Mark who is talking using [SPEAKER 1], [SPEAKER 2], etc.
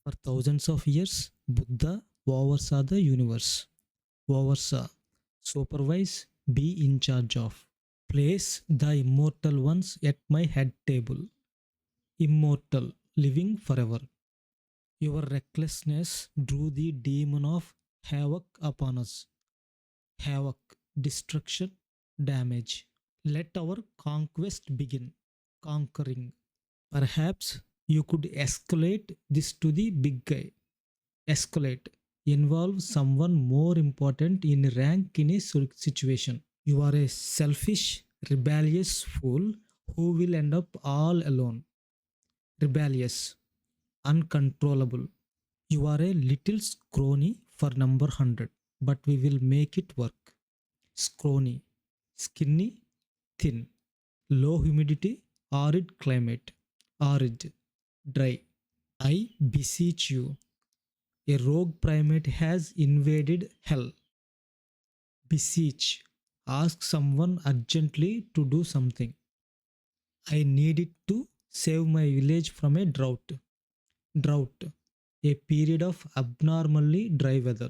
[SPEAKER 1] For thousands of years, Buddha oversaw the universe. Oversaw, supervise, be in charge of. Place the immortal ones at my head table. Immortal, living forever. Your recklessness drew the demon of havoc upon us. Havoc, destruction, damage. Let our conquest begin. Conquering. Perhaps you could escalate this to the big guy. Escalate. Involve someone more important in rank in a situation. You are a selfish, rebellious fool who will end up all alone. Rebellious, uncontrollable. You are a little scrawny for number 100, but we will make it work. Scrawny, skinny, thin, low humidity, arid climate, arid, dry. I beseech you, a rogue primate has invaded hell. Beseech, ask someone urgently to do something. I need it to save my village from a drought. Drought, a period of abnormally dry weather.